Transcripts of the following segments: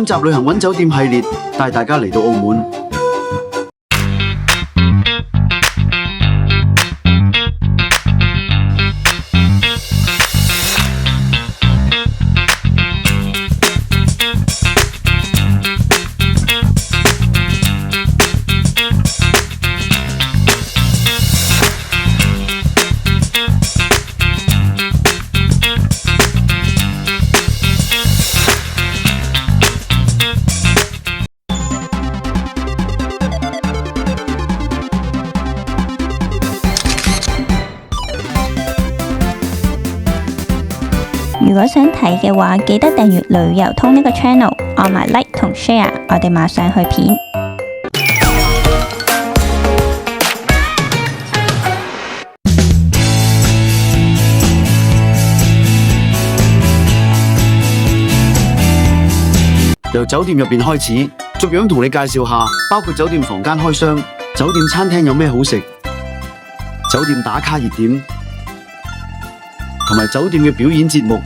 今集旅行揾酒店系列，帶大家嚟到澳門。如果想睇嘅話，記得訂閱旅遊通呢個 channel， 按埋 like 同 share， 我哋馬上去片。由酒店入邊開始，逐樣同你介紹下，包括酒店房間開箱、酒店餐廳有咩好食、酒店打卡熱點，同埋酒店嘅表演節目。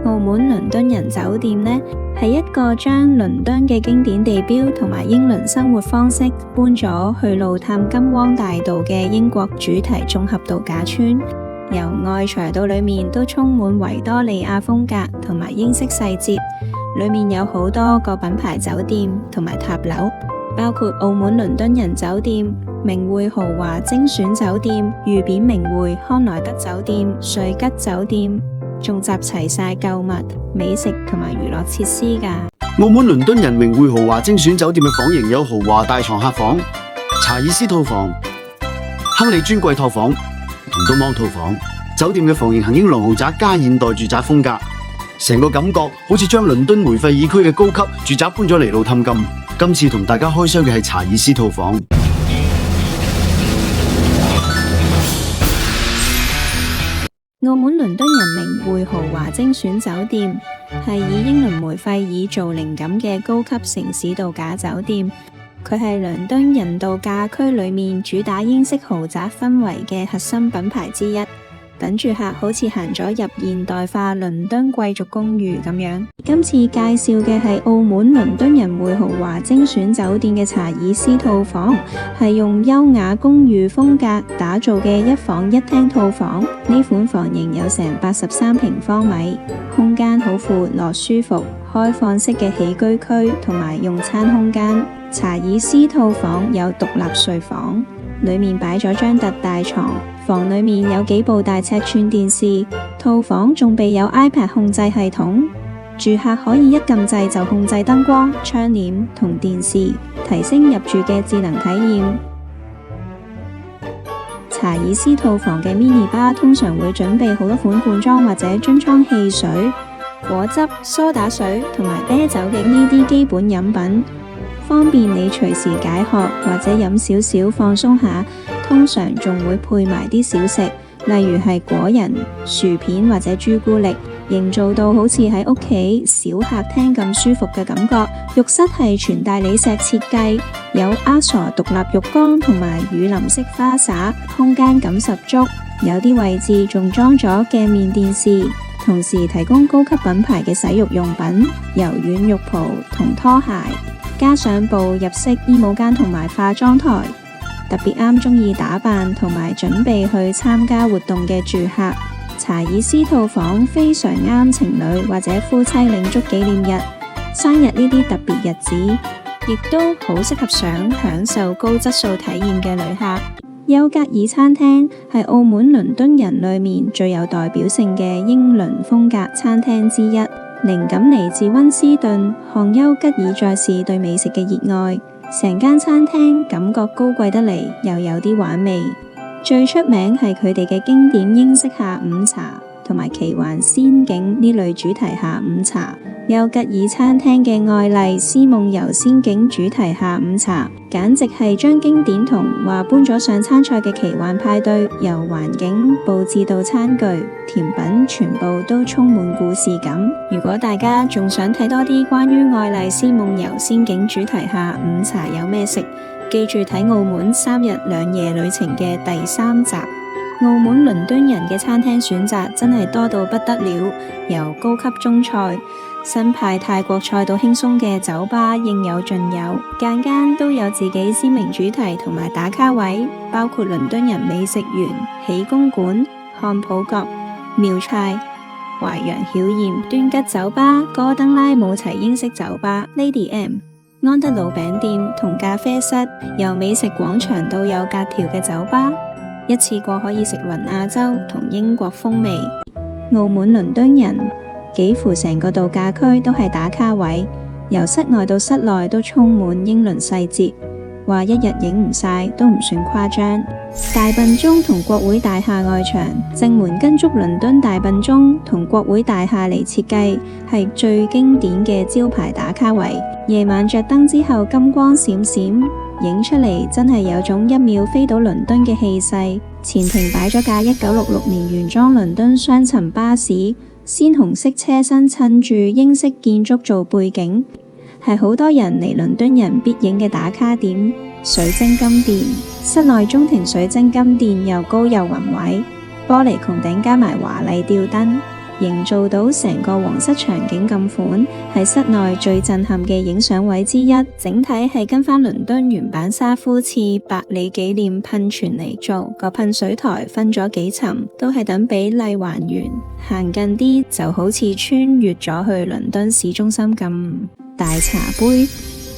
澳門倫敦人酒店呢，係一個將倫敦嘅經典地標同埋英倫生活方式搬咗去路探金汪大道嘅英國主題綜合度假村。由外牆到裏面都充滿維多利亞風格同埋英式細節，裏面有好多個品牌酒店同埋塔樓，包括澳門倫敦人酒店、名匯豪華精選酒店、御扁名匯、康萊德酒店、瑞吉酒店，仲集齊晒購物、美食同埋娛樂設施㗎。澳門倫敦人名匯豪華精選酒店嘅房型有豪華大床客房、查爾斯套房、亨利尊貴套房同東芒套房。酒店嘅房型恒英廊豪宅加現代住宅風格，成個感覺好似將倫敦梅費爾區嘅高級住宅搬咗嚟路探金。今次同大家開箱嘅係查爾斯套房。澳門倫敦人名匯豪華精選酒店係以英倫梅費爾做靈感嘅高級城市度假酒店，佢係倫敦人度假區裏面主打英式豪宅氛圍嘅核心品牌之一。等住客好似行咗入現代化倫敦貴族公寓咁樣。今次介紹嘅係澳門倫敦人匯豪華精選酒店嘅查爾斯套房，係用優雅公寓風格打造嘅一房一廳套房。呢款房型有成83平方米，空間好闊落舒服，開放式嘅起居區同埋用餐空間。查爾斯套房有獨立睡房，裏面擺咗張特大床。房裏面有幾部大尺寸電視，套房仲備有 iPad 控制系統，住客可以一撳掣就控制燈光、窗簾同電視，提升入住嘅智能體驗。查爾斯套房嘅 mini bar 通常會準備好多款罐裝或者樽裝汽水、果汁、蘇打水同埋啤酒嘅呢啲基本飲品，方便你隨時解渴或者飲少少放鬆下。通常仲會配埋啲小食，例如係果仁、薯片或者朱古力，營造到好似喺屋企小客廳咁舒服嘅感覺。浴室係全大理石設計，有阿傻獨立浴缸同埋雨林式花灑，空間感十足。有啲位置仲裝咗鏡面電視，同時提供高級品牌嘅洗浴用品、柔軟浴袍同拖鞋，加上部入式衣帽間同埋化妝台。特別啱鍾意打扮同埋準備去參加活動嘅住客，查爾斯套房非常啱情侶或者夫妻慶祝紀念日、生日呢啲特別日子，亦都好適合想享受高質素體驗嘅旅客。優吉爾餐廳係澳門倫敦人裏面最有代表性嘅英倫風格餐廳之一，靈感嚟自溫斯頓、漢優吉爾在士對美食嘅熱愛。成間餐廳感覺高貴得嚟，又有啲玩味。最出名係佢哋嘅經典英式下午茶同埋奇幻仙境呢類主題下午茶。優吉爾餐廳嘅愛麗絲夢遊仙境主題下午茶，簡直係將經典童話搬咗上餐菜嘅奇幻派對，由環境佈置到餐具、甜品，全部都充滿故事感。如果大家仲想睇多啲關於愛麗絲夢遊仙境主題下午茶有咩食，記住睇澳門3日2夜旅程嘅第3集。澳門倫敦人嘅餐廳選擇真係多到不得了，由高級中菜、新派泰國菜到輕鬆嘅酒吧應有盡有，間間都有自己鮮明主題同埋打卡位，包括倫敦人美食園、喜公館、漢普閣、妙菜、淮陽曉硯、端吉酒吧、哥登拉姆齊英式酒吧、Lady M、安德魯餅店同咖啡室，由美食廣場到有格調嘅酒吧，一次過可以食勻亞洲同英國風味。澳門倫敦人幾乎成個度假區都係打卡位，由室外到室內都充滿英倫細節，話一日影唔晒都唔算誇張。大笨鐘同國會大廈外牆正門跟足倫敦大笨鐘同國會大廈嚟設計，係最經典嘅招牌打卡位。夜晚着燈之後金光閃閃，影出嚟真係有種一秒飛到倫敦嘅氣勢。前庭擺咗架1966年原裝倫敦雙層巴士，鮮紅色車身襯住英式建築做背景，係好多人嚟倫敦人必影嘅打卡點。水晶金殿，室內中庭水晶金殿又高又宏偉，玻璃穹頂加埋華麗吊燈，營造到成個皇室場景咁款，係室內最震撼嘅影相位之一。整體係跟返倫敦原版沙夫次百里紀念噴泉嚟做，個噴水台分咗幾層，都係等比例還原。行近啲就好似穿越咗去倫敦市中心咁。大茶杯，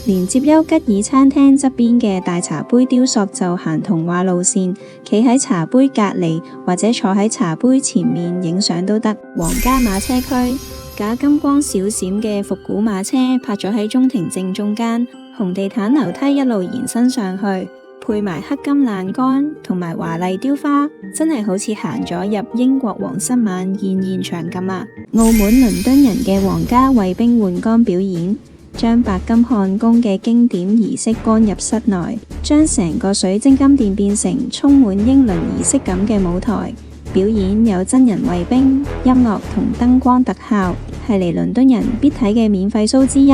連接丘吉爾餐廳側邊嘅大茶杯雕塑就行童話路線，企喺茶杯隔離或者坐喺茶杯前面影相都得。皇家馬車區，架金光閃閃嘅復古馬車泊咗喺中庭正中間，紅地毯樓梯一路延伸上去，配埋黑金欄杆同埋華麗雕花，真係好似行咗入英國皇室晚宴現場咁啊！澳門倫敦人嘅皇家衛兵換桿表演，將白金漢宮嘅經典儀式搬入室內，將成個水晶金殿變成充滿英倫儀式感嘅舞台。表演有真人衛兵、音樂同燈光特效，係嚟倫敦人必睇嘅免費 show 之一。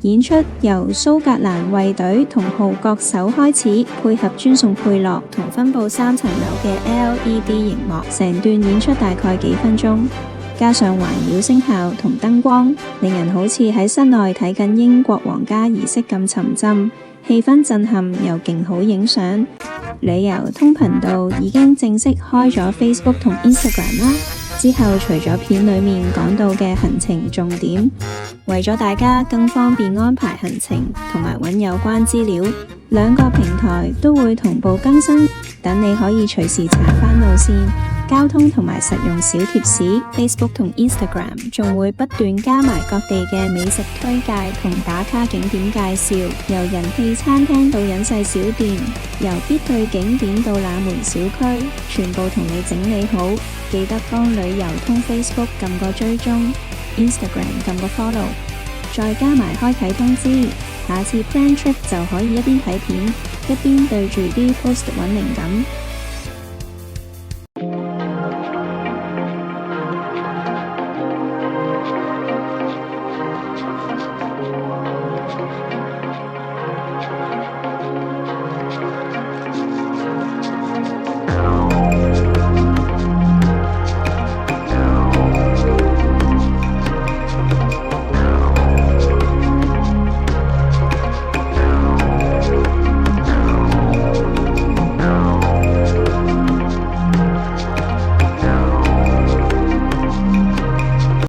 演出由蘇格蘭衛隊同號角手開始，配合專送配樂同分佈3層樓嘅 LED 熒幕，成段演出大概幾分鐘。加上環繞聲效同燈光，令人好似喺室內睇緊英國皇家儀式咁沉浸，氣氛震撼又勁好影相。旅遊通頻道已經正式開咗 Facebook 同 Instagram 啦，之後除咗片裏面講到嘅行程重點，為咗大家更方便安排行程同埋揾有關資料，2個平台都會同步更新，等你可以隨時查返路線、交通同埋實用小貼士。 Facebook 同 Instagram 仲會不斷加埋各地嘅美食推介同打卡景點介紹，由人氣餐廳到隱世小店，由必去景點到冷門小區，全部同你整理好。記得幫旅遊通 Facebook 撳個追蹤， Instagram 撳個 follow， 再加埋開啟通知，下次 plan trip 就可以一邊睇片一邊對住啲 post 揾靈感。